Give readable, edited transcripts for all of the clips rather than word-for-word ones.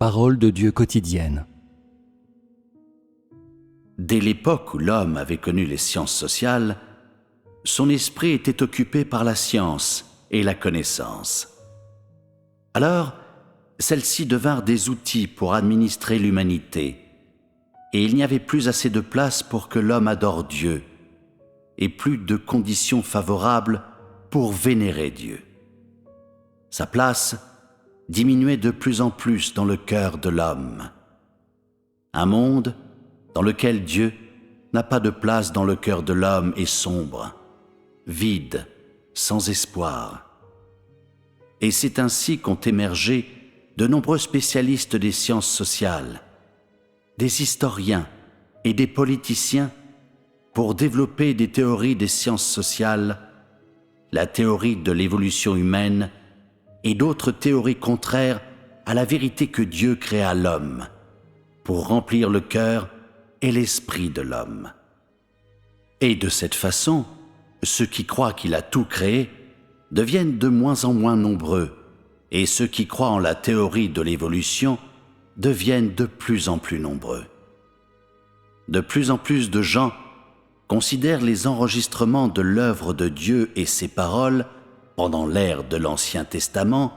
Parole de Dieu quotidienne. Dès l'époque où l'homme avait connu les sciences sociales, son esprit était occupé par la science et la connaissance. Alors, celles-ci devinrent des outils pour administrer l'humanité, et il n'y avait plus assez de place pour que l'homme adore Dieu, et plus de conditions favorables pour vénérer Dieu. Sa place diminuait de plus en plus dans le cœur de l'homme. Un monde dans lequel Dieu n'a pas de place dans le cœur de l'homme est sombre, vide, sans espoir. Et c'est ainsi qu'ont émergé de nombreux spécialistes des sciences sociales, des historiens et des politiciens pour développer des théories des sciences sociales, la théorie de l'évolution humaine et d'autres théories contraires à la vérité que Dieu créa l'homme pour remplir le cœur et l'esprit de l'homme. Et de cette façon, ceux qui croient qu'il a tout créé deviennent de moins en moins nombreux, et ceux qui croient en la théorie de l'évolution deviennent de plus en plus nombreux. De plus en plus de gens considèrent les enregistrements de l'œuvre de Dieu et ses paroles pendant l'ère de l'Ancien Testament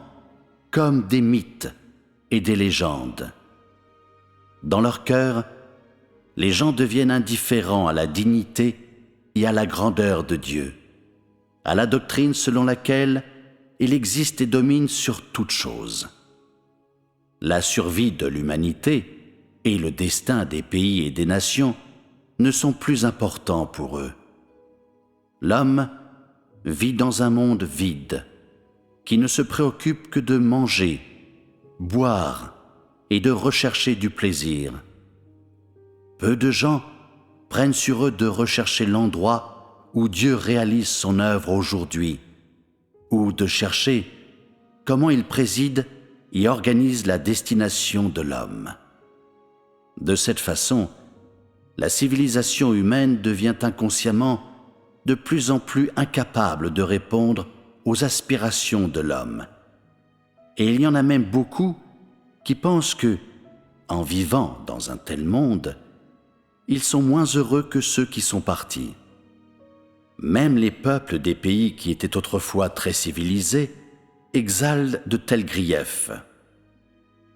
comme des mythes et des légendes. Dans leur cœur, les gens deviennent indifférents à la dignité et à la grandeur de Dieu, à la doctrine selon laquelle il existe et domine sur toute chose. La survie de l'humanité et le destin des pays et des nations ne sont plus importants pour eux. L'homme vit dans un monde vide, qui ne se préoccupe que de manger, boire et de rechercher du plaisir. Peu de gens prennent sur eux de rechercher l'endroit où Dieu réalise son œuvre aujourd'hui, ou de chercher comment il préside et organise la destination de l'homme. De cette façon, la civilisation humaine devient inconsciemment de plus en plus incapable de répondre aux aspirations de l'homme. Et il y en a même beaucoup qui pensent que, en vivant dans un tel monde, ils sont moins heureux que ceux qui sont partis. Même les peuples des pays qui étaient autrefois très civilisés exhalent de tels griefs.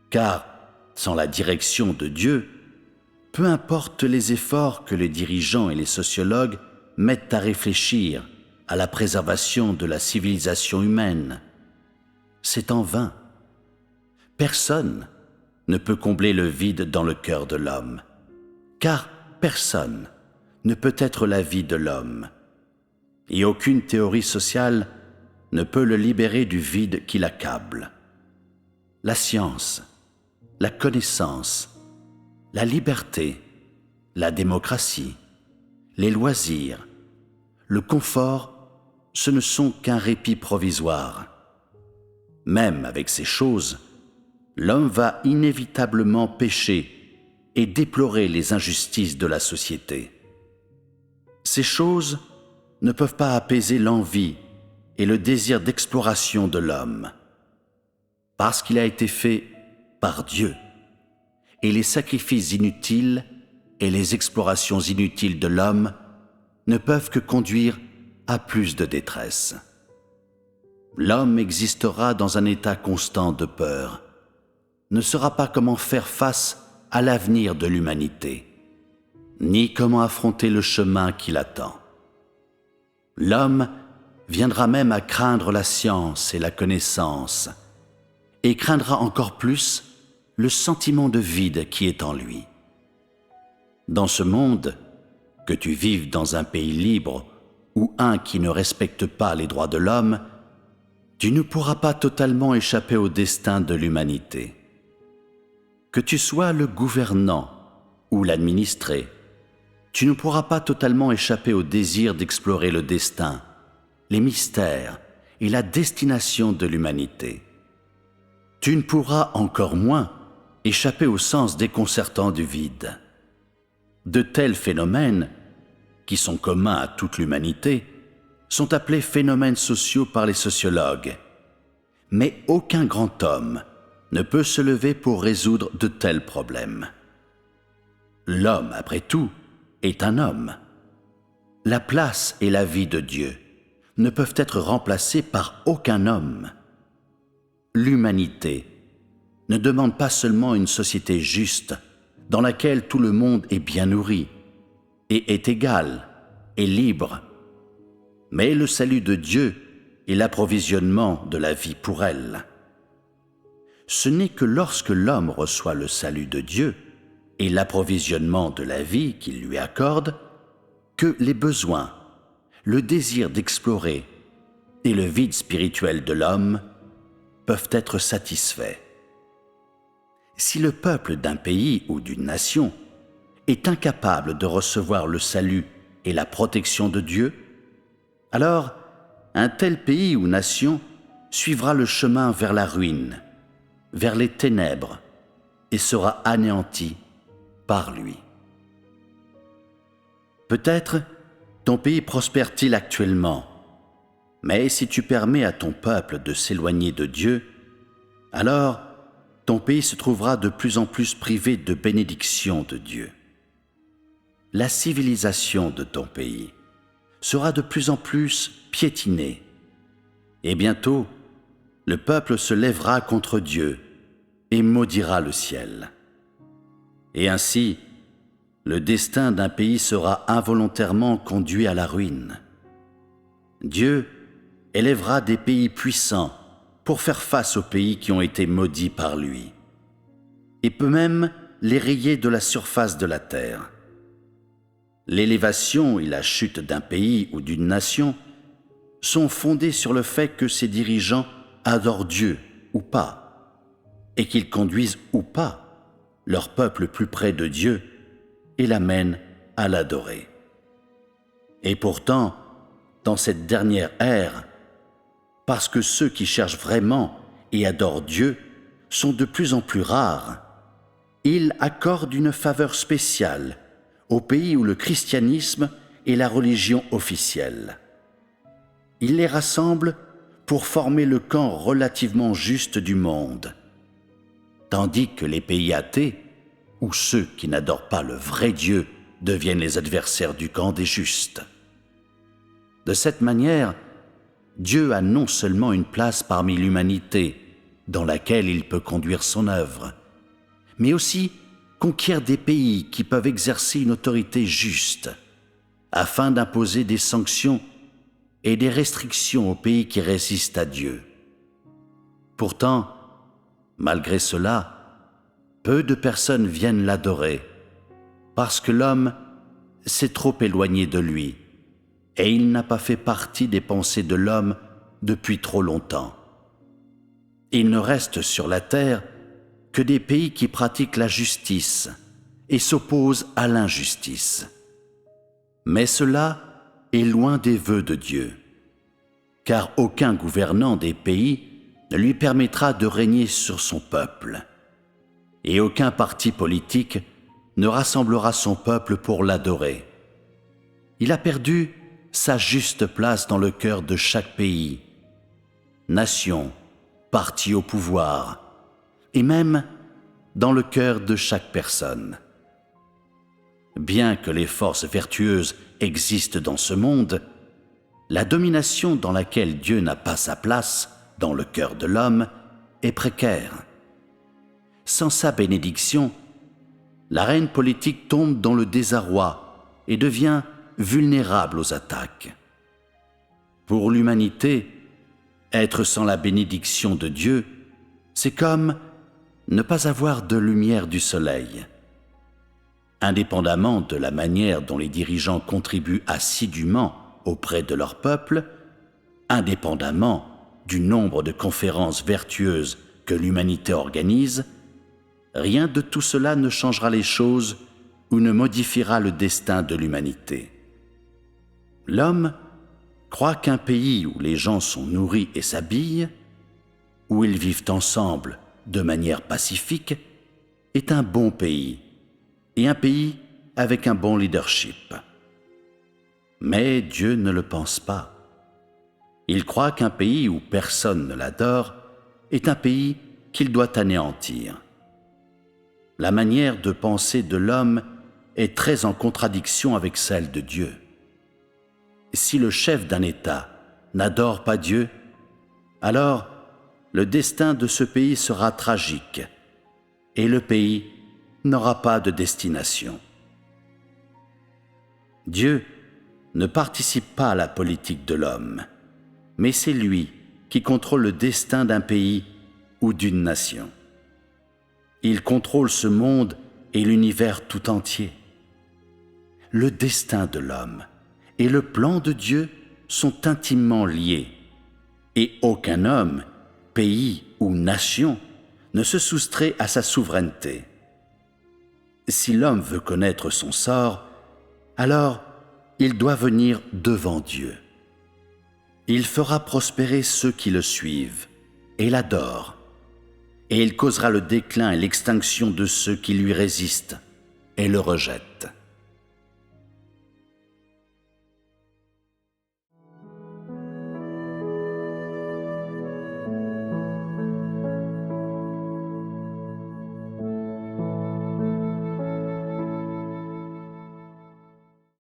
Car, sans la direction de Dieu, peu importe les efforts que les dirigeants et les sociologues mettent à réfléchir à la préservation de la civilisation humaine, c'est en vain. Personne ne peut combler le vide dans le cœur de l'homme, car personne ne peut être la vie de l'homme, et aucune théorie sociale ne peut le libérer du vide qui l'accable. La science, la connaissance, la liberté, la démocratie, les loisirs, le confort, ce ne sont qu'un répit provisoire. Même avec ces choses, l'homme va inévitablement pécher et déplorer les injustices de la société. Ces choses ne peuvent pas apaiser l'envie et le désir d'exploration de l'homme, parce qu'il a été fait par Dieu, et les sacrifices inutiles et les explorations inutiles de l'homme ne peuvent que conduire à plus de détresse. L'homme existera dans un état constant de peur, ne saura pas comment faire face à l'avenir de l'humanité, ni comment affronter le chemin qui l'attend. L'homme viendra même à craindre la science et la connaissance, et craindra encore plus le sentiment de vide qui est en lui. Dans ce monde, que tu vives dans un pays libre ou un qui ne respecte pas les droits de l'homme, tu ne pourras pas totalement échapper au destin de l'humanité. Que tu sois le gouvernant ou l'administré, tu ne pourras pas totalement échapper au désir d'explorer le destin, les mystères et la destination de l'humanité. Tu ne pourras encore moins échapper au sens déconcertant du vide. De tels phénomènes, qui sont communs à toute l'humanité, sont appelés phénomènes sociaux par les sociologues. Mais aucun grand homme ne peut se lever pour résoudre de tels problèmes. L'homme, après tout, est un homme. La place et la vie de Dieu ne peuvent être remplacées par aucun homme. L'humanité ne demande pas seulement une société juste, dans laquelle tout le monde est bien nourri, et est égal et libre, mais le salut de Dieu et l'approvisionnement de la vie pour elle. Ce n'est que lorsque l'homme reçoit le salut de Dieu et l'approvisionnement de la vie qu'il lui accorde que les besoins, le désir d'explorer et le vide spirituel de l'homme peuvent être satisfaits. Si le peuple d'un pays ou d'une nation est incapable de recevoir le salut et la protection de Dieu, alors un tel pays ou nation suivra le chemin vers la ruine, vers les ténèbres, et sera anéanti par lui. Peut-être ton pays prospère-t-il actuellement, mais si tu permets à ton peuple de s'éloigner de Dieu, alors ton pays se trouvera de plus en plus privé de bénédictions de Dieu. La civilisation de ton pays sera de plus en plus piétinée, et bientôt le peuple se lèvera contre Dieu et maudira le ciel. Et ainsi, le destin d'un pays sera involontairement conduit à la ruine. Dieu élèvera des pays puissants pour faire face aux pays qui ont été maudits par lui, et peut même les rayer de la surface de la terre. L'élévation et la chute d'un pays ou d'une nation sont fondées sur le fait que ses dirigeants adorent Dieu ou pas, et qu'ils conduisent ou pas leur peuple plus près de Dieu et l'amènent à l'adorer. Et pourtant, dans cette dernière ère, parce que ceux qui cherchent vraiment et adorent Dieu sont de plus en plus rares, il accorde une faveur spéciale aux pays où le christianisme est la religion officielle. Il les rassemble pour former le camp relativement juste du monde, tandis que les pays athées, où ceux qui n'adorent pas le vrai Dieu deviennent les adversaires du camp des justes. De cette manière, Dieu a non seulement une place parmi l'humanité dans laquelle il peut conduire son œuvre, mais aussi conquiert des pays qui peuvent exercer une autorité juste, afin d'imposer des sanctions et des restrictions aux pays qui résistent à Dieu. Pourtant, malgré cela, peu de personnes viennent l'adorer, parce que l'homme s'est trop éloigné de lui, et il n'a pas fait partie des pensées de l'homme depuis trop longtemps. Il ne reste sur la terre que des pays qui pratiquent la justice et s'opposent à l'injustice. Mais cela est loin des vœux de Dieu, car aucun gouvernant des pays ne lui permettra de régner sur son peuple, et aucun parti politique ne rassemblera son peuple pour l'adorer. Il a perdu sa juste place dans le cœur de chaque pays, nation, parti au pouvoir, et même dans le cœur de chaque personne. Bien que les forces vertueuses existent dans ce monde, la domination dans laquelle Dieu n'a pas sa place dans le cœur de l'homme est précaire. Sans sa bénédiction, l'arène politique tombe dans le désarroi et devient vulnérable aux attaques. Pour l'humanité, être sans la bénédiction de Dieu, c'est comme ne pas avoir de lumière du soleil. Indépendamment de la manière dont les dirigeants contribuent assidûment auprès de leur peuple, indépendamment du nombre de conférences vertueuses que l'humanité organise, rien de tout cela ne changera les choses ou ne modifiera le destin de l'humanité. L'homme croit qu'un pays où les gens sont nourris et s'habillent, où ils vivent ensemble de manière pacifique, est un bon pays, et un pays avec un bon leadership. Mais Dieu ne le pense pas. Il croit qu'un pays où personne ne l'adore est un pays qu'il doit anéantir. La manière de penser de l'homme est très en contradiction avec celle de Dieu. Si le chef d'un État n'adore pas Dieu, alors le destin de ce pays sera tragique et le pays n'aura pas de destination. Dieu ne participe pas à la politique de l'homme, mais c'est lui qui contrôle le destin d'un pays ou d'une nation. Il contrôle ce monde et l'univers tout entier. Le destin de l'homme et le plan de Dieu sont intimement liés, et aucun homme, pays ou nation ne se soustrait à sa souveraineté. Si l'homme veut connaître son sort, alors il doit venir devant Dieu. Il fera prospérer ceux qui le suivent et l'adorent, et il causera le déclin et l'extinction de ceux qui lui résistent et le rejettent.